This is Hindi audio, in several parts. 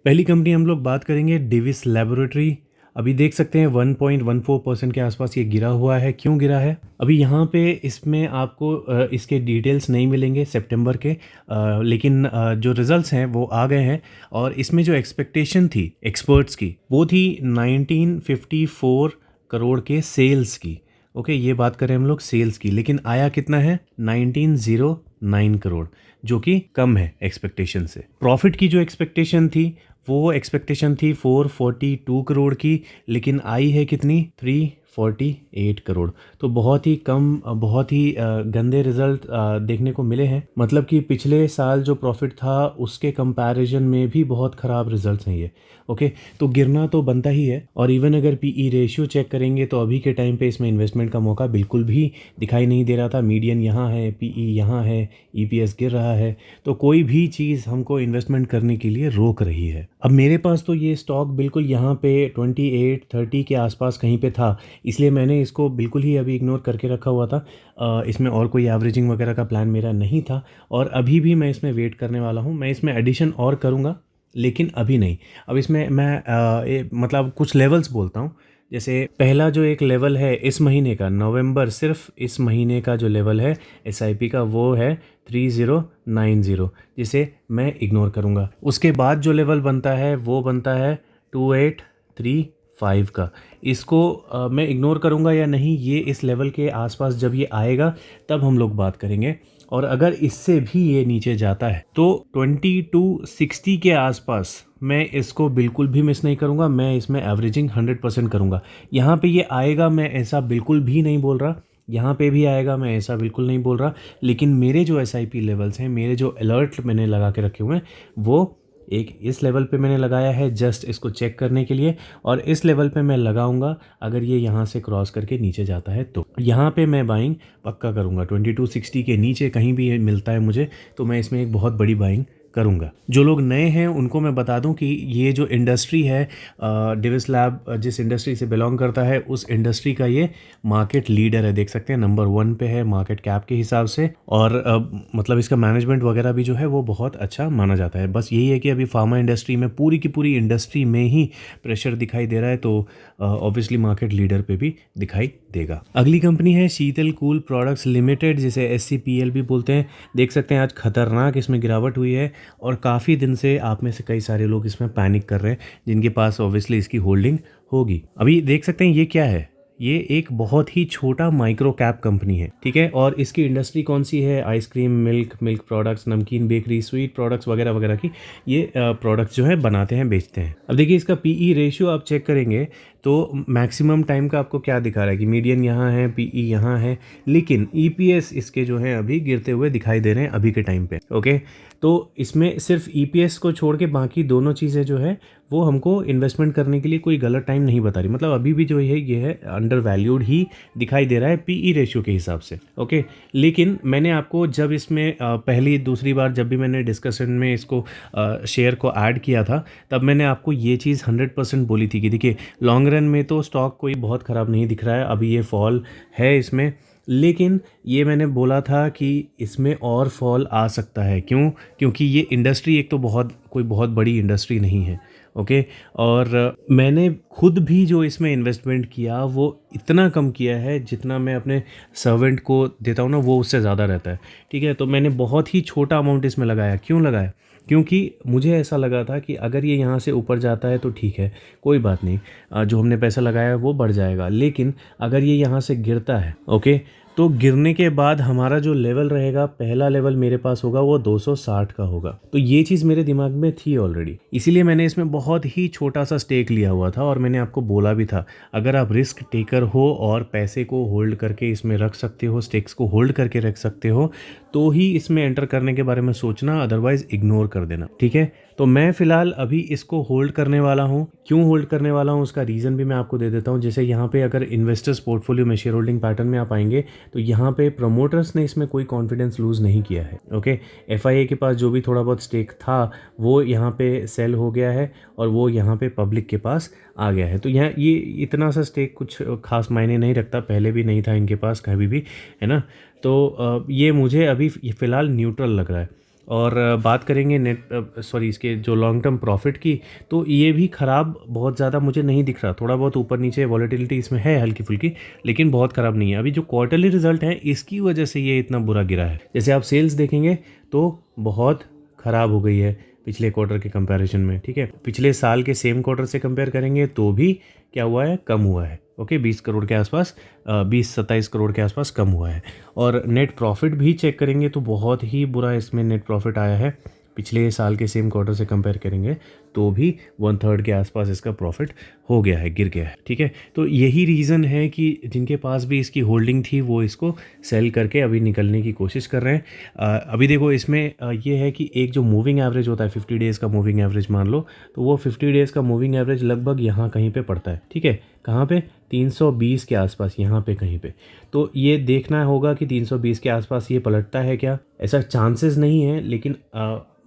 पहली कंपनी हम लोग बात करेंगे डिविस लैबोरेटरी। अभी देख सकते हैं 1.14% के आसपास ये गिरा हुआ है। क्यों गिरा है? अभी यहाँ पे इसमें आपको इसके डिटेल्स नहीं मिलेंगे सितंबर के, लेकिन जो रिजल्ट्स हैं वो आ गए हैं और इसमें जो एक्सपेक्टेशन थी एक्सपर्ट्स की वो थी 1954 करोड़ के सेल्स की। ओके, ये बात करें हम लोग सेल्स की, लेकिन आया कितना है? 1909 करोड़, जो कि कम है एक्सपेक्टेशन से। प्रॉफिट की जो एक्सपेक्टेशन थी वो एक्सपेक्टेशन थी 442 करोड़ की, लेकिन आई है कितनी? 348 करोड़। तो बहुत ही कम, बहुत ही गंदे रिजल्ट देखने को मिले हैं। मतलब कि पिछले साल जो प्रॉफिट था उसके कंपैरिजन में भी बहुत ख़राब रिजल्ट्स हैं ये। ओके, तो गिरना तो बनता ही है। और इवन अगर पीई रेशियो चेक करेंगे तो अभी के टाइम पे इसमें इन्वेस्टमेंट का मौका बिल्कुल भी दिखाई नहीं दे रहा था। मीडियन यहाँ है, पीई यहाँ है, ईपीएस गिर रहा है, तो कोई भी चीज़ हमको इन्वेस्टमेंट करने के लिए रोक रही है। अब मेरे पास तो ये स्टॉक बिल्कुल यहाँ पे 28-30 के आसपास कहीं पे था, इसलिए मैंने इसको बिल्कुल ही अभी इग्नोर करके रखा हुआ था। इसमें और कोई एवरेजिंग वगैरह का प्लान मेरा नहीं था और अभी भी मैं इसमें वेट करने वाला हूँ। मैं इसमें एडिशन और करूँगा, लेकिन अभी नहीं। अब इसमें मैं मतलब कुछ लेवल्स बोलता हूँ। जैसे पहला जो एक लेवल है इस महीने का, नवंबर, सिर्फ इस महीने का जो लेवल है एसआईपी का वो है 3090, जिसे मैं इग्नोर करूँगा। उसके बाद जो लेवल बनता है वो बनता है 2835 का। इसको मैं इग्नोर करूँगा या नहीं, ये इस लेवल के आसपास जब ये आएगा तब हम लोग बात करेंगे। और अगर इससे भी ये नीचे जाता है तो 2260 के आसपास मैं इसको बिल्कुल भी मिस नहीं करूँगा। मैं इसमें एवरेजिंग 100% करूँगा। यहाँ पे ये आएगा, मैं ऐसा बिल्कुल भी नहीं बोल रहा। यहाँ पे भी आएगा, मैं ऐसा बिल्कुल नहीं बोल रहा। लेकिन मेरे जो एसआईपी लेवल्स हैं, मेरे जो अलर्ट मैंने लगा के रखे हुए हैं, वो एक इस लेवल पे मैंने लगाया है जस्ट इसको चेक करने के लिए, और इस लेवल पे मैं लगाऊंगा। अगर ये यहाँ से क्रॉस करके नीचे जाता है तो यहाँ पे मैं बाइंग पक्का करूँगा। 2260 के नीचे कहीं भी ये मिलता है मुझे तो मैं इसमें एक बहुत बड़ी बाइंग करूँगा। जो लोग नए हैं उनको मैं बता दूं कि ये जो इंडस्ट्री है, डिविस लैब जिस इंडस्ट्री से बिलोंग करता है उस इंडस्ट्री का ये मार्केट लीडर है। देख सकते हैं नंबर 1 पे है मार्केट कैप के हिसाब से, और मतलब इसका मैनेजमेंट वगैरह भी जो है वो बहुत अच्छा माना जाता है। बस यही है कि अभी फार्मा इंडस्ट्री में, पूरी की पूरी इंडस्ट्री में ही प्रेशर दिखाई दे रहा है, तो ऑब्वियसली मार्केट लीडर पे भी दिखाई देगा। अगली कंपनी है शीतल कूल प्रोडक्ट्स लिमिटेड, जिसे SCPL भी बोलते हैं। देख सकते हैं आज खतरनाक इसमें गिरावट हुई है और काफ़ी दिन से आप में से कई सारे लोग इसमें पैनिक कर रहे हैं, जिनके पास ऑब्वियसली इसकी होल्डिंग होगी। अभी देख सकते हैं ये क्या है, ये एक बहुत ही छोटा माइक्रो कैप कंपनी है, ठीक है। और इसकी इंडस्ट्री कौन सी है? आइसक्रीम, मिल्क प्रोडक्ट्स, नमकीन, बेकरी, स्वीट प्रोडक्ट्स वगैरह वगैरह की ये प्रोडक्ट्स जो है बनाते हैं, बेचते हैं। अब देखिए इसका पीई रेशियो आप चेक करेंगे तो मैक्सिमम टाइम का आपको क्या दिखा रहा है कि मीडियन यहाँ है, पीई यहाँ है, लेकिन ईपीएस इसके जो हैं अभी गिरते हुए दिखाई दे रहे हैं अभी के टाइम पे। ओके, तो इसमें सिर्फ ईपीएस को छोड़ के बाकी दोनों चीज़ें जो है वो हमको इन्वेस्टमेंट करने के लिए कोई गलत टाइम नहीं बता रही। मतलब अभी भी जो है ये है अंडर वैल्यूड ही दिखाई दे रहा है पीई रेशियो के हिसाब से। ओके, लेकिन मैंने आपको जब इसमें पहली दूसरी बार जब भी मैंने डिस्कशन में इसको शेयर को ऐड किया था, तब मैंने आपको ये चीज़ 100% बोली थी कि देखिए लॉन्ग रन में तो स्टॉक कोई बहुत ख़राब नहीं दिख रहा है। अभी ये फॉल है इसमें, लेकिन ये मैंने बोला था कि इसमें और फॉल आ सकता है। क्यों? क्योंकि ये इंडस्ट्री एक तो कोई बहुत बड़ी इंडस्ट्री नहीं है। ओके, और मैंने खुद भी जो इसमें इन्वेस्टमेंट किया वो इतना कम किया है जितना मैं अपने सर्वेंट को देता हूँ ना, वो उससे ज़्यादा रहता है, ठीक है। तो मैंने बहुत ही छोटा अमाउंट इसमें लगाया। क्यों लगाया? क्योंकि मुझे ऐसा लगा था कि अगर ये यहाँ से ऊपर जाता है तो ठीक है, कोई बात नहीं, जो हमने पैसा लगाया है वो बढ़ जाएगा। लेकिन अगर ये यहाँ से गिरता है, ओके, तो गिरने के बाद हमारा जो लेवल रहेगा, पहला लेवल मेरे पास होगा वो 260 का होगा। तो ये चीज़ मेरे दिमाग में थी ऑलरेडी, इसीलिए मैंने इसमें बहुत ही छोटा सा स्टेक लिया हुआ था। और मैंने आपको बोला भी था अगर आप रिस्क टेकर हो और पैसे को होल्ड करके इसमें रख सकते हो, स्टेक्स को होल्ड करके रख सकते हो, तो ही इसमें एंटर करने के बारे में सोचना, अदरवाइज इग्नोर कर देना, ठीक है। तो मैं फ़िलहाल अभी इसको होल्ड करने वाला हूँ। क्यों होल्ड करने वाला हूँ उसका रीज़न भी मैं आपको दे देता हूँ। जैसे यहाँ पे अगर इन्वेस्टर्स पोर्टफोलियो में शेयर होल्डिंग पैटर्न में आप आएंगे तो यहाँ पे प्रमोटर्स ने इसमें कोई कॉन्फिडेंस लूज़ नहीं किया है। ओके, एफआईए के पास जो भी थोड़ा बहुत स्टेक था वो यहाँ पे सेल हो गया है और वो यहाँ पे पब्लिक के पास आ गया है। तो यहाँ ये इतना सा स्टेक कुछ खास मायने नहीं रखता, पहले भी नहीं था इनके पास कभी भी, है ना। तो ये मुझे अभी फ़िलहाल न्यूट्रल लग रहा है। और बात करेंगे इसके जो लॉन्ग टर्म प्रॉफिट की, तो ये भी ख़राब बहुत ज़्यादा मुझे नहीं दिख रहा। थोड़ा बहुत ऊपर नीचे वॉलेटिलिटी इसमें है हल्की फुल्की, लेकिन बहुत ख़राब नहीं है। अभी जो क्वार्टरली रिजल्ट है इसकी वजह से ये इतना बुरा गिरा है। जैसे आप सेल्स देखेंगे तो बहुत ख़राब हो गई है पिछले क्वार्टर के कंपैरिजन में, ठीक है। पिछले साल के सेम क्वार्टर से कंपेयर करेंगे तो भी क्या हुआ है, कम हुआ है। ओके, 20 करोड़ के आसपास, 20-27 करोड़ के आसपास कम हुआ है। और नेट प्रॉफिट भी चेक करेंगे तो बहुत ही बुरा इसमें नेट प्रॉफिट आया है। पिछले साल के सेम क्वार्टर से कंपेयर करेंगे तो भी 1/3 के आसपास इसका प्रॉफिट हो गया है, गिर गया है, ठीक है। तो यही रीज़न है कि जिनके पास भी इसकी होल्डिंग थी वो इसको सेल करके अभी निकलने की कोशिश कर रहे हैं। अभी देखो इसमें ये है कि एक जो मूविंग एवरेज होता है, 50 डेज़ का मूविंग एवरेज मान लो, तो वो 50 डेज़ का मूविंग एवरेज लगभग यहाँ कहीं पे पड़ता है, ठीक है। कहाँ पे? 320 के आसपास, यहाँ पे कहीं पे। तो ये देखना होगा कि 320 के आसपास ये पलटता है क्या। ऐसा चांसेस नहीं है, लेकिन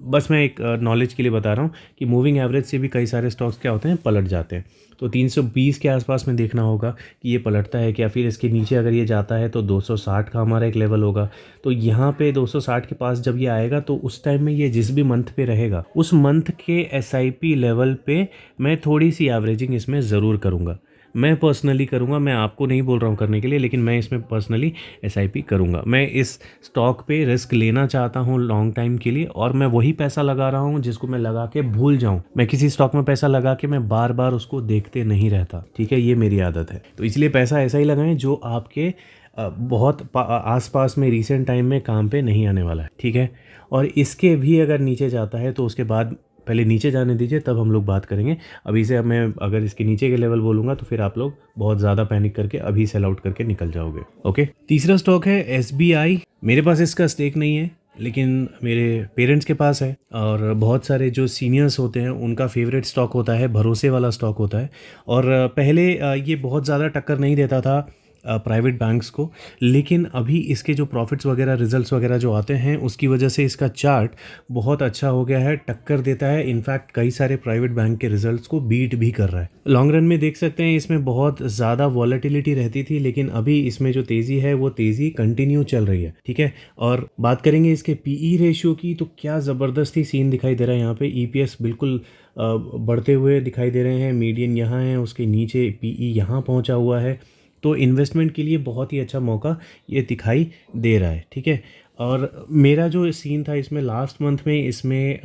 बस मैं एक नॉलेज के लिए बता रहा हूँ कि मूविंग एवरेज से भी कई सारे स्टॉक्स क्या होते हैं, पलट जाते हैं। तो 320 के आसपास में देखना होगा कि ये पलटता है क्या। फिर इसके नीचे अगर ये जाता है तो 260 का हमारा एक लेवल होगा। तो यहाँ पे 260 के पास जब ये आएगा तो उस टाइम में ये जिस भी मंथ पे रहेगा उस मंथ के SIP लेवल पे मैं थोड़ी सी एवरेजिंग इसमें ज़रूर करूँगा। मैं पर्सनली करूँगा, मैं आपको नहीं बोल रहा हूँ करने के लिए, लेकिन मैं इसमें पर्सनली SIP करूँगा। मैं इस स्टॉक पे रिस्क लेना चाहता हूँ लॉन्ग टाइम के लिए, और मैं वही पैसा लगा रहा हूँ जिसको मैं लगा के भूल जाऊँ। मैं किसी स्टॉक में पैसा लगा के मैं बार बार उसको देखते नहीं रहता, ठीक है। ये मेरी आदत है। तो इसलिए पैसा ऐसा ही लगाएं जो आपके बहुत आसपास में रिसेंट टाइम में काम पे नहीं आने वाला है, ठीक है। और इसके भी अगर नीचे जाता है तो उसके बाद पहले नीचे जाने दीजिए, तब हम लोग बात करेंगे। अभी से अब मैं अगर इसके नीचे के लेवल बोलूँगा तो फिर आप लोग बहुत ज़्यादा पैनिक करके अभी सेल आउट करके निकल जाओगे। ओके, तीसरा स्टॉक है SBI। मेरे पास इसका स्टेक नहीं है, लेकिन मेरे पेरेंट्स के पास है, और बहुत सारे जो सीनियर्स होते हैं उनका फेवरेट स्टॉक होता है, भरोसे वाला स्टॉक होता है। और पहले ये बहुत ज़्यादा टक्कर नहीं देता था प्राइवेट बैंक्स को, लेकिन अभी इसके जो प्रॉफिट्स वगैरह, रिजल्ट्स वगैरह जो आते हैं उसकी वजह से इसका चार्ट बहुत अच्छा हो गया है, टक्कर देता है। इनफैक्ट कई सारे प्राइवेट बैंक के रिजल्ट्स को बीट भी कर रहा है। लॉन्ग रन में देख सकते हैं इसमें बहुत ज़्यादा वॉलेटिलिटी रहती थी, लेकिन अभी इसमें जो तेज़ी है वो तेज़ी कंटिन्यू चल रही है, ठीक है। और बात करेंगे इसके PE रेशियो की, तो क्या ज़बरदस्ती सीन दिखाई दे रहा है यहाँ पे। EPS बिल्कुल बढ़ते हुए दिखाई दे रहे हैं। मीडियन यहाँ है, उसके नीचे PE यहाँ पहुँचा हुआ है। तो इन्वेस्टमेंट के लिए बहुत ही अच्छा मौका ये दिखाई दे रहा है, ठीक है। और मेरा जो सीन था इसमें लास्ट मंथ में, इसमें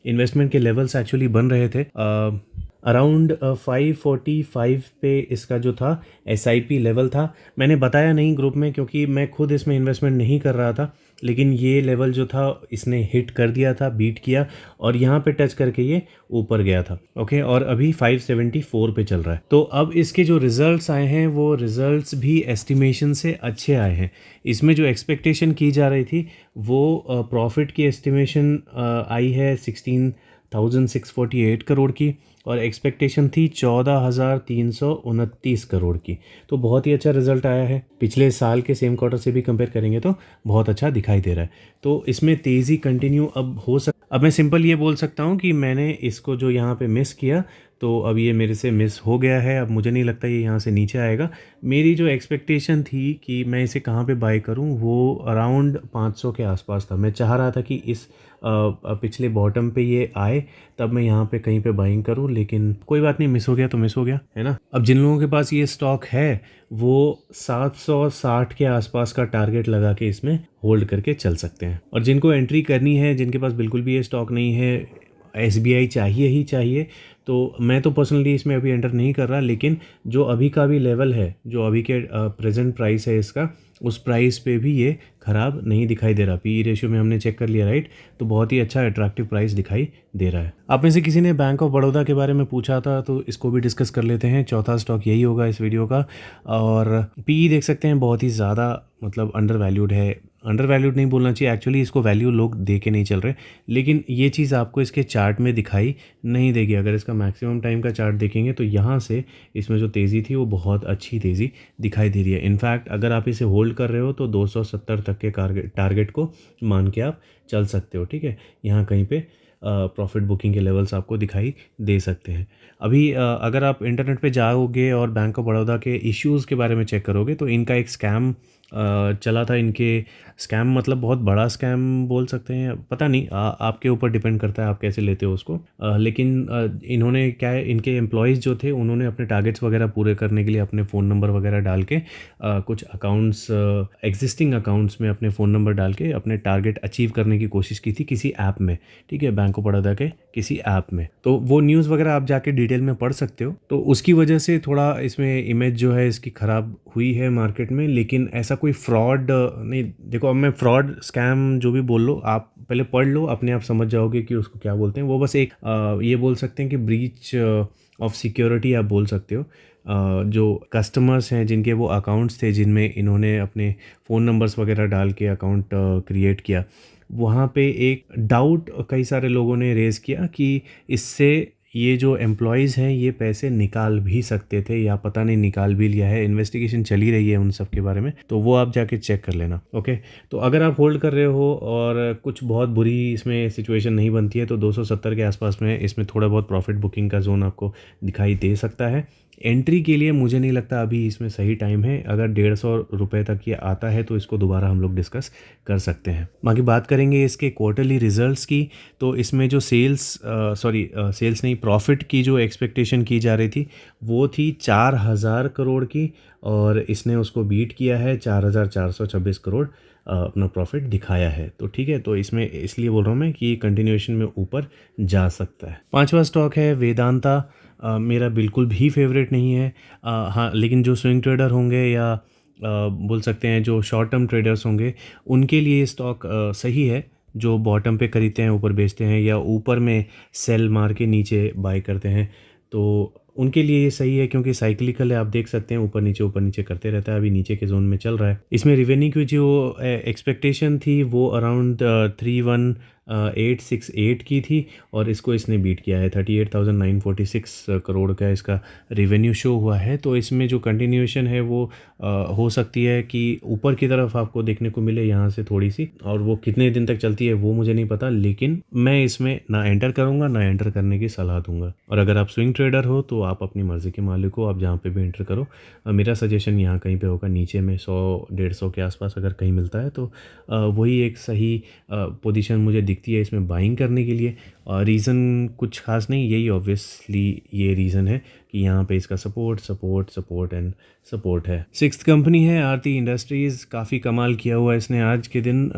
इन्वेस्टमेंट के लेवल्स एक्चुअली बन रहे थे। अराउंड 545 पे इसका जो था SIP लेवल था। मैंने बताया नहीं ग्रुप में, क्योंकि मैं खुद इसमें इन्वेस्टमेंट नहीं कर रहा था, लेकिन ये लेवल जो था इसने हिट कर दिया था, बीट किया, और यहाँ पे टच करके ये ऊपर गया था। ओके, और अभी 574 पे चल रहा है। तो अब इसके जो रिजल्ट्स आए हैं वो रिजल्ट्स भी एस्टिमेशन से अच्छे आए हैं। इसमें जो एक्सपेक्टेशन की जा रही थी वो प्रॉफिट की एस्टिमेशन आई है 16,648 करोड़ की, और एक्सपेक्टेशन थी 14,329 करोड़ की। तो बहुत ही अच्छा रिजल्ट आया है। पिछले साल के सेम क्वार्टर से भी कंपेयर करेंगे तो बहुत अच्छा दिखाई दे रहा है। तो इसमें तेज़ी कंटिन्यू अब मैं सिंपल ये बोल सकता हूँ कि मैंने इसको जो यहाँ पे मिस किया, तो अब ये मेरे से मिस हो गया है। अब मुझे नहीं लगता ये यहाँ से नीचे आएगा। मेरी जो एक्सपेक्टेशन थी कि मैं इसे कहाँ पे बाय करूँ, वो अराउंड 500 के आसपास था। मैं चाह रहा था कि इस पिछले बॉटम पे ये आए, तब मैं यहाँ पे कहीं पे बाइंग करूँ, लेकिन कोई बात नहीं, मिस हो गया तो मिस हो गया, है ना। अब जिन लोगों के पास ये स्टॉक है वो 760 के आसपास का टारगेट लगा के इसमें होल्ड करके चल सकते हैं। और जिनको एंट्री करनी है, जिनके पास बिल्कुल भी ये स्टॉक नहीं है, SBI चाहिए ही चाहिए, तो मैं तो पर्सनली इसमें अभी एंटर नहीं कर रहा, लेकिन जो अभी का भी लेवल है, जो अभी के प्रेजेंट प्राइस है इसका, उस प्राइस पे भी ये ख़राब नहीं दिखाई दे रहा। PE रेशियो में हमने चेक कर लिया, राइट। तो बहुत ही अच्छा अट्रैक्टिव प्राइस दिखाई दे रहा है। आप में से किसी ने बैंक ऑफ बड़ौदा के बारे में पूछा था, तो इसको भी डिस्कस कर लेते हैं। चौथा स्टॉक यही होगा इस वीडियो का। और PE देख सकते हैं बहुत ही ज़्यादा, मतलब अंडर वैल्यूड है। अंडर वैल्यूड नहीं बोलना चाहिए, एक्चुअली इसको वैल्यू लोग दे के नहीं चल रहे, लेकिन ये चीज़ आपको इसके चार्ट में दिखाई नहीं देगी। अगर इसका मैक्सिमम टाइम का चार्ट देखेंगे तो यहाँ से इसमें जो तेज़ी थी वो बहुत अच्छी तेज़ी दिखाई दे रही है। इनफैक्ट अगर आप इसे होल्ड कर रहे हो तो 270 तक के टारगेट को मान के आप चल सकते हो, ठीक है। यहाँ कहीं पे प्रॉफिट बुकिंग के लेवल्स आपको दिखाई दे सकते हैं। अभी अगर आप इंटरनेट पे जाओगे और बैंक ऑफ बड़ौदा के इश्यूज़ के बारे में चेक करोगे तो इनका एक स्कैम चला था इनके स्कैम, मतलब बहुत बड़ा स्कैम बोल सकते हैं, पता नहीं, आपके ऊपर डिपेंड करता है आप कैसे लेते हो उसको। लेकिन इन्होंने क्या है, इनके एम्प्लॉयज़ जो थे उन्होंने अपने टारगेट्स वगैरह पूरे करने के लिए अपने फ़ोन नंबर वगैरह डाल के कुछ अकाउंट्स, एग्जिस्टिंग अकाउंट्स में अपने फ़ोन नंबर डाल के अपने टारगेट अचीव करने की कोशिश की थी किसी ऐप में, ठीक है, बैंक ऑफ बड़ौदा के किसी ऐप में। तो वो न्यूज़ वगैरह आप जाके डिटेल में पढ़ सकते हो। तो उसकी वजह से थोड़ा इसमें इमेज जो है इसकी ख़राब हुई है मार्केट में, लेकिन ऐसा कोई फ्रॉड नहीं। देखो, अब मैं फ्रॉड स्कैम जो भी बोल लो, आप पहले पढ़ लो, अपने आप समझ जाओगे कि उसको क्या बोलते हैं। वो बस एक ये बोल सकते हैं कि ब्रीच ऑफ सिक्योरिटी आप बोल सकते हो। जो कस्टमर्स हैं जिनके वो अकाउंट्स थे जिनमें इन्होंने अपने फ़ोन नंबर्स वगैरह डाल के अकाउंट क्रिएट किया, वहाँ पे एक डाउट कई सारे लोगों ने रेज़ किया कि इससे ये जो एम्प्लॉयज़ हैं ये पैसे निकाल भी सकते थे, या पता नहीं निकाल भी लिया है। इन्वेस्टिगेशन चली रही है उन सब के बारे में, तो वो आप जाके चेक कर लेना। ओके, तो अगर आप होल्ड कर रहे हो और कुछ बहुत बुरी इसमें सिचुएशन नहीं बनती है तो 270 के आसपास में इसमें थोड़ा बहुत प्रॉफिट बुकिंग का जोन आपको दिखाई दे सकता है। एंट्री के लिए मुझे नहीं लगता अभी इसमें सही टाइम है। अगर 150 रुपये तक ये आता है तो इसको दोबारा हम लोग डिस्कस कर सकते हैं। बाकी बात करेंगे इसके क्वार्टरली रिजल्ट्स की, तो इसमें जो सेल्स नहीं, प्रॉफिट की जो एक्सपेक्टेशन की जा रही थी वो थी 4,000 करोड़ की, और इसने उसको बीट किया है, 4,426 करोड़ अपना प्रॉफिट दिखाया है। तो ठीक है, तो इसमें इसलिए बोल रहा हूँ मैं कि कंटिन्यूएशन में ऊपर जा सकता है। पांचवा स्टॉक है वेदांता। मेरा बिल्कुल भी फेवरेट नहीं है। हाँ, लेकिन जो स्विंग ट्रेडर होंगे या बोल सकते हैं जो शॉर्ट टर्म ट्रेडर्स होंगे उनके लिए ये स्टॉक सही है। जो बॉटम पे खरीदते हैं ऊपर बेचते हैं, या ऊपर में सेल मार के नीचे बाय करते हैं, तो उनके लिए ये सही है क्योंकि साइक्लिकल है। आप देख सकते हैं ऊपर नीचे करते रहता है, अभी नीचे के जोन में चल रहा है। इसमें रिवेन्यू की जो एक्सपेक्टेशन थी वो अराउंड 31,868 की थी, और इसको इसने बीट किया है। 38,946 करोड़ का इसका रिवेन्यू शो हुआ है। तो इसमें जो कंटिन्यूएशन है वो हो सकती है कि ऊपर की तरफ आपको देखने को मिले यहाँ से थोड़ी सी, और वो कितने दिन तक चलती है वो मुझे नहीं पता, लेकिन मैं इसमें ना एंटर करूँगा ना एंटर करने की सलाह दूंगा। और अगर आप स्विंग ट्रेडर हो तो आप अपनी मर्ज़ी के मालिक हो, आप जहाँ पे भी एंटर करो। मेरा सजेशन यहाँ कहीं पे होगा नीचे में 100-150 के आसपास अगर कहीं मिलता है तो वही एक सही पोजीशन मुझे दिखती है इसमें बाइंग करने के लिए। रीज़न कुछ खास नहीं, यही ऑब्वियसली ये रीज़न है कि यहाँ पे इसका सपोर्ट एंड सपोर्ट है। सिक्स्थ कंपनी है आरती इंडस्ट्रीज़। काफ़ी कमाल किया हुआ है इसने आज के दिन।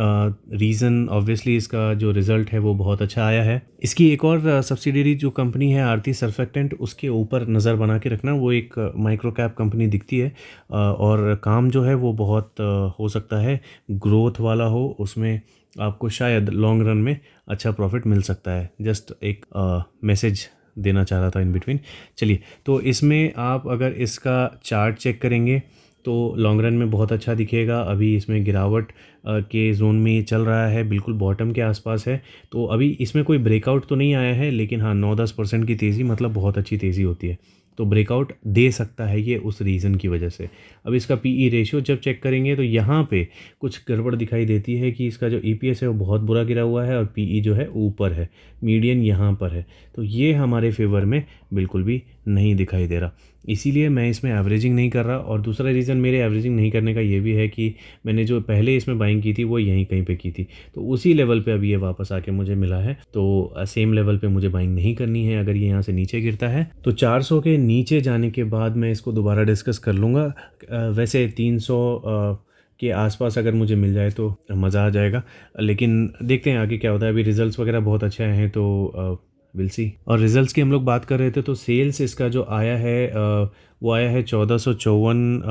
रीज़न ऑब्वियसली इसका जो रिज़ल्ट है वो बहुत अच्छा आया है। इसकी एक और सब्सिडियरी जो कंपनी है आरती सर्फेक्टेंट, उसके ऊपर नज़र बना के रखना। वो एक माइक्रो कैप कंपनी दिखती है, और काम जो है वो बहुत हो सकता है ग्रोथ वाला हो, उसमें आपको शायद लॉन्ग रन में अच्छा प्रॉफिट मिल सकता है। जस्ट एक मैसेज देना चाह रहा था इन बिटवीन। चलिए, तो इसमें आप अगर इसका चार्ट चेक करेंगे तो लॉन्ग रन में बहुत अच्छा दिखेगा। अभी इसमें गिरावट के जोन में चल रहा है, बिल्कुल बॉटम के आसपास है। तो अभी इसमें कोई ब्रेकआउट तो नहीं आया है, लेकिन हाँ 9-10% की तेज़ी मतलब बहुत अच्छी तेज़ी होती है, तो ब्रेकआउट दे सकता है ये उस रीज़न की वजह से। अब इसका पीई रेशियो जब चेक करेंगे तो यहाँ पे कुछ गड़बड़ दिखाई देती है कि इसका जो ईपीएस है वो बहुत बुरा गिरा हुआ है और पीई जो है ऊपर है, मीडियन यहाँ पर है, तो ये हमारे फेवर में बिल्कुल भी नहीं दिखाई दे रहा। इसीलिए मैं इसमें एवरेजिंग नहीं कर रहा। और दूसरा रीज़न मेरे एवरेजिंग नहीं करने का ये भी है कि मैंने जो पहले इसमें बाइंग की थी वो यहीं कहीं पे की थी, तो उसी लेवल पे अभी ये वापस आके मुझे मिला है, तो सेम लेवल पे मुझे बाइंग नहीं करनी है। अगर ये यहाँ से नीचे गिरता है तो 400 के नीचे जाने के बाद मैं इसको दोबारा डिस्कस कर लूँगा। वैसे 300 के आसपास अगर मुझे मिल जाए तो मज़ा आ जाएगा, लेकिन देखते हैं आगे क्या होता है। अभी रिज़ल्ट्स वगैरह बहुत अच्छे आए हैं तो विल सी। और रिज़ल्ट्स की हम लोग बात कर रहे थे, तो सेल्स इसका जो आया है वो आया है 1454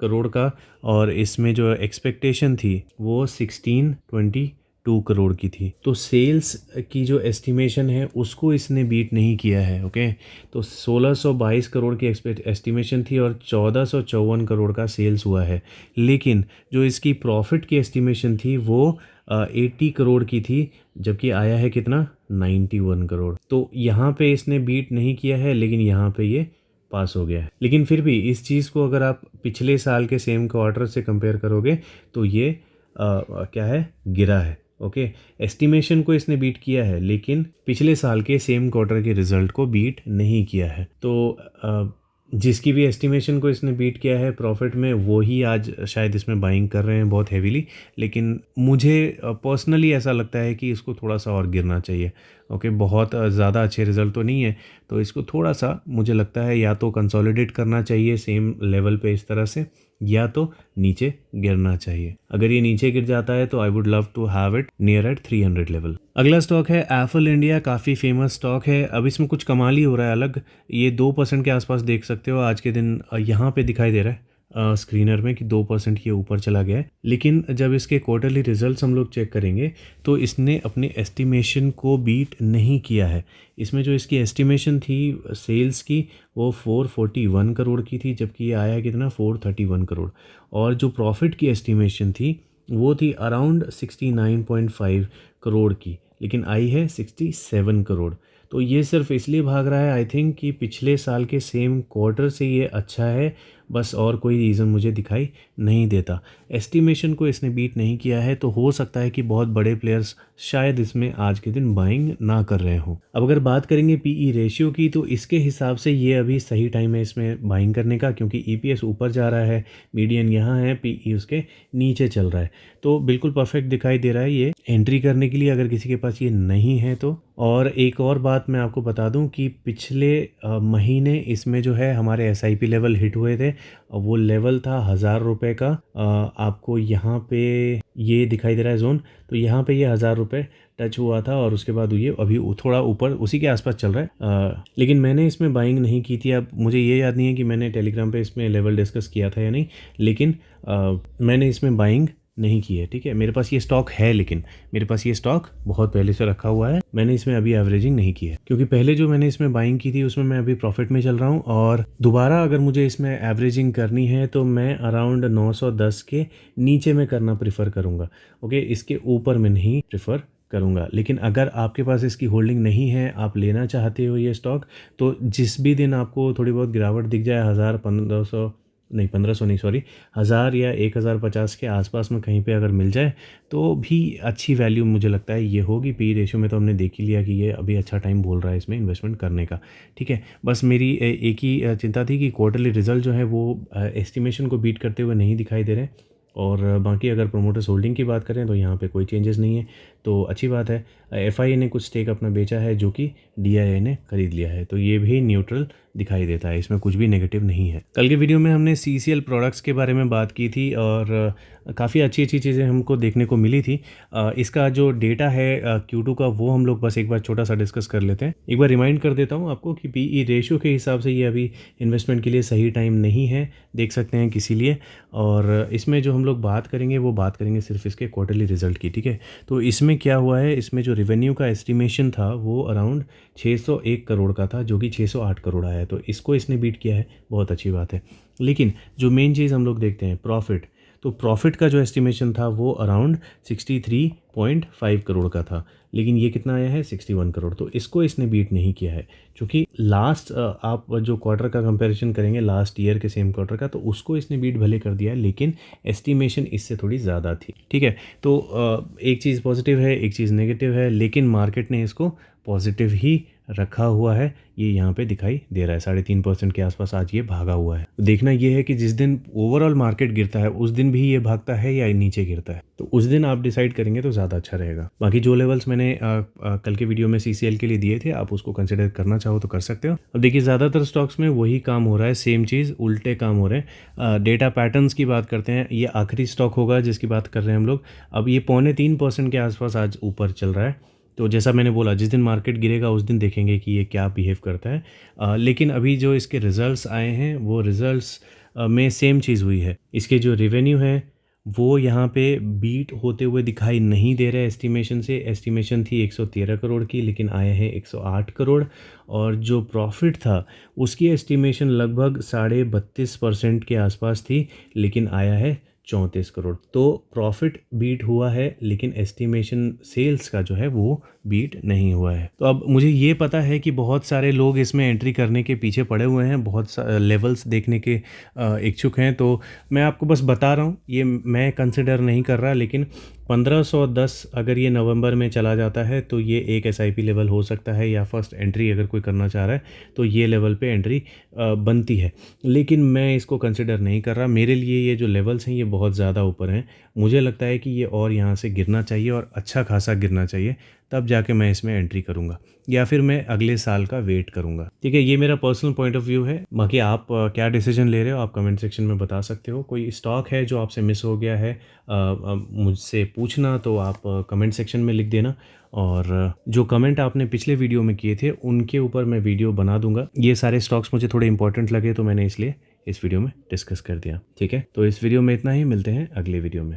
करोड़ का, और इसमें जो एक्सपेक्टेशन थी वो 1622 करोड़ की थी। तो सेल्स की जो एस्टिमेशन है उसको इसने बीट नहीं किया है। ओके, तो 1622 करोड़ की एस्टिमेशन थी और 1454 करोड़ का सेल्स हुआ है, लेकिन जो इसकी प्रॉफिट की एस्टिमेशन थी वो 80 करोड़ की थी, जबकि आया है कितना 91 करोड़। तो यहाँ पे इसने बीट नहीं किया है, लेकिन यहाँ पे ये पास हो गया है। लेकिन फिर भी इस चीज़ को अगर आप पिछले साल के सेम क्वार्टर से कंपेयर करोगे तो ये क्या है, गिरा है। ओके, एस्टिमेशन को इसने बीट किया है, लेकिन पिछले साल के सेम क्वार्टर के रिजल्ट को बीट नहीं किया है। तो जिसकी भी एस्टिमेशन को इसने बीट किया है प्रॉफिट में, वो ही आज शायद इसमें बाइंग कर रहे हैं बहुत हेवीली। लेकिन मुझे पर्सनली ऐसा लगता है कि इसको थोड़ा सा और गिरना चाहिए। ओके, बहुत ज़्यादा अच्छे रिज़ल्ट तो नहीं है, तो इसको थोड़ा सा मुझे लगता है या तो कंसोलिडेट करना चाहिए सेम लेवल पे इस तरह से, या तो नीचे गिरना चाहिए। अगर ये नीचे गिर जाता है तो I would love to have it near at 300 level. अगला स्टॉक है एफल इंडिया, काफ़ी फेमस स्टॉक है। अब इसमें कुछ कमाल ही हो रहा है अलग। ये 2% के आसपास देख सकते हो आज के दिन, यहाँ पे दिखाई दे रहा है स्क्रीनर में कि 2% ये ऊपर चला गया है। लेकिन जब इसके क्वार्टरली रिजल्ट्स हम लोग चेक करेंगे तो इसने अपने एस्टिमेशन को बीट नहीं किया है। इसमें जो इसकी एस्टिमेशन थी सेल्स की वो 441 करोड़ की थी, जबकि ये आया कितना 431 करोड़। और जो प्रॉफिट की एस्टिमेशन थी वो थी अराउंड 69.5 करोड़ की, लेकिन आई है 67 करोड़। तो ये सिर्फ इसलिए भाग रहा है आई थिंक कि पिछले साल के सेम क्वार्टर से ये अच्छा है, बस और कोई रीज़न मुझे दिखाई नहीं देता। एस्टिमेशन को इसने बीट नहीं किया है, तो हो सकता है कि बहुत बड़े प्लेयर्स शायद इसमें आज के दिन बाइंग ना कर रहे हों। अब अगर बात करेंगे पीई रेशियो की, तो इसके हिसाब से ये अभी सही टाइम है इसमें बाइंग करने का, क्योंकि ईपीएस ऊपर जा रहा है, मीडियन यहाँ है, पीई उसके नीचे चल रहा है। तो बिल्कुल परफेक्ट दिखाई दे रहा है ये एंट्री करने के लिए, अगर किसी के पास ये नहीं है तो। और एक और बात मैं आपको बता दूं कि पिछले महीने इसमें जो है हमारे एसआईपी लेवल हिट हुए थे। वो लेवल था 1000 रुपये का। आपको यहाँ पे ये दिखाई दे रहा है जोन, तो यहाँ पे ये 1000 रुपये टच हुआ था और उसके बाद ये अभी थोड़ा ऊपर उसी के आसपास चल रहा है। लेकिन मैंने इसमें बाइंग नहीं की थी। अब मुझे ये याद नहीं है कि मैंने टेलीग्राम पे इसमें लेवल डिस्कस किया था या नहीं, लेकिन मैंने इसमें बाइंग नहीं की है। ठीक है, मेरे पास ये स्टॉक है, लेकिन मेरे पास ये स्टॉक बहुत पहले से रखा हुआ है, मैंने इसमें अभी एवरेजिंग नहीं की है, क्योंकि पहले जो मैंने इसमें बाइंग की थी उसमें मैं अभी प्रॉफिट में चल रहा हूँ। और दोबारा अगर मुझे इसमें एवरेजिंग करनी है तो मैं अराउंड 910 के नीचे में करना प्रीफर करूँगा। ओके, इसके ऊपर में नहीं प्रीफर करूँगा। लेकिन अगर आपके पास इसकी होल्डिंग नहीं है, आप लेना चाहते हो ये स्टॉक, तो जिस भी दिन आपको थोड़ी बहुत गिरावट दिख जाए 1000 1500 नहीं 1500 नहीं सॉरी 1000 या 1050 के आसपास में कहीं पे अगर मिल जाए तो भी अच्छी वैल्यू मुझे लगता है ये होगी। पी रेशियो में तो हमने देख ही लिया कि ये अभी अच्छा टाइम बोल रहा है इसमें इन्वेस्टमेंट करने का। ठीक है, बस मेरी एक ही चिंता थी कि क्वार्टरली रिजल्ट जो है वो एस्टिमेशन को बीट करते हुए नहीं दिखाई दे रहे। और बाकी अगर प्रोमोटर्स होल्डिंग की बात करें तो यहाँ पे कोई चेंजेस नहीं है, तो अच्छी बात है। एफआईए ने कुछ स्टेक अपना बेचा है जो कि डीआईए ने खरीद लिया है, तो ये भी न्यूट्रल दिखाई देता है, इसमें कुछ भी नेगेटिव नहीं है। कल के वीडियो में हमने सीसीएल प्रोडक्ट्स के बारे में बात की थी और काफ़ी अच्छी अच्छी चीज़ें हमको देखने को मिली थी। इसका जो डेटा है Q2 का, वो हम लोग बस एक बार छोटा सा डिस्कस कर लेते हैं। एक बार रिमाइंड कर देता हूँ आपको कि पीई रेशियो के हिसाब से ये अभी इन्वेस्टमेंट के लिए सही टाइम नहीं है, देख सकते हैं किसी लिए। और इसमें जो हम लोग बात करेंगे वो बात करेंगे सिर्फ इसके क्वार्टरली रिजल्ट की। ठीक है, तो इसमें क्या हुआ है, इसमें जो रेवेन्यू का एस्टिमेशन था वो अराउंड 601 करोड़ का था, जो कि 608 करोड़ आया है, तो इसको इसने बीट किया है, बहुत अच्छी बात है। लेकिन जो मेन चीज़ हम लोग देखते हैं प्रॉफिट, तो प्रॉफिट का जो एस्टिमेशन था वो अराउंड 63.5 करोड़ का था, लेकिन ये कितना आया है 61 करोड़। तो इसको इसने बीट नहीं किया है, क्योंकि लास्ट आप जो क्वार्टर का कंपैरिजन करेंगे लास्ट ईयर के सेम क्वार्टर का, तो उसको इसने बीट भले कर दिया है, लेकिन एस्टिमेशन इससे थोड़ी ज़्यादा थी। ठीक है, तो एक चीज़ पॉजिटिव है, एक चीज़ नेगेटिव है, लेकिन मार्केट ने इसको पॉजिटिव ही रखा हुआ है। ये यहाँ पे दिखाई दे रहा है 3.5% के आसपास आज ये भागा हुआ है। देखना ये है कि जिस दिन ओवरऑल मार्केट गिरता है उस दिन भी ये भागता है या नीचे गिरता है, तो उस दिन आप डिसाइड करेंगे तो ज़्यादा अच्छा रहेगा। बाकी जो लेवल्स मैंने कल के वीडियो में सीसीएल के लिए दिए थे, आप उसको कंसिडर करना चाहो तो कर सकते हो। अब देखिए ज़्यादातर स्टॉक्स में वही काम हो रहा है, सेम चीज़ उल्टे काम हो रहे हैं। डेटा पैटर्न्स की बात करते हैं, ये आखिरी स्टॉक होगा जिसकी बात कर रहे हैं हम लोग। अब ये 3.25% के आसपास आज ऊपर चल रहा है, तो जैसा मैंने बोला जिस दिन मार्केट गिरेगा उस दिन देखेंगे कि ये क्या बिहेव करता है। लेकिन अभी जो इसके रिज़ल्ट्स आए हैं वो रिज़ल्ट्स में सेम चीज़ हुई है। इसके जो रेवेन्यू है वो यहाँ पे बीट होते हुए दिखाई नहीं दे रहे एस्टिमेशन से। एस्टिमेशन थी 113 करोड़ की, लेकिन आया है 108 करोड़। और जो प्रॉफिट था उसकी एस्टिमेशन लगभग 32.5% के आसपास थी, लेकिन आया है 34 करोड़। तो प्रॉफिट बीट हुआ है, लेकिन एस्टिमेशन सेल्स का जो है वो बीट नहीं हुआ है। तो अब मुझे ये पता है कि बहुत सारे लोग इसमें एंट्री करने के पीछे पड़े हुए हैं, बहुत लेवल्स देखने के इच्छुक हैं, तो मैं आपको बस बता रहा हूँ, ये मैं कंसिडर नहीं कर रहा, लेकिन 1510 अगर ये नवंबर में चला जाता है तो ये एक एसआईपी लेवल हो सकता है, या फर्स्ट एंट्री अगर कोई करना चाह रहा है तो ये लेवल पे एंट्री बनती है। लेकिन मैं इसको कंसिडर नहीं कर रहा। मेरे लिए ये जो लेवल्स हैं ये बहुत ज़्यादा ऊपर हैं। मुझे लगता है कि ये और यहाँ से गिरना चाहिए और अच्छा खासा गिरना चाहिए, तब जाके मैं इसमें एंट्री करूँगा, या फिर मैं अगले साल का वेट करूँगा। ठीक है, ये मेरा पर्सनल पॉइंट ऑफ व्यू है। बाकी आप क्या डिसीजन ले रहे हो आप कमेंट सेक्शन में बता सकते हो। कोई स्टॉक है जो आपसे मिस हो गया है मुझसे पूछना तो आप कमेंट सेक्शन में लिख देना। और जो कमेंट आपने पिछले वीडियो में किए थे उनके ऊपर मैं वीडियो बना दूंगा। ये सारे स्टॉक्स मुझे थोड़े इंपॉर्टेंट लगे तो मैंने इसलिए इस वीडियो में डिस्कस कर दिया। ठीक है, तो इस वीडियो में इतना ही, मिलते हैं अगले वीडियो में।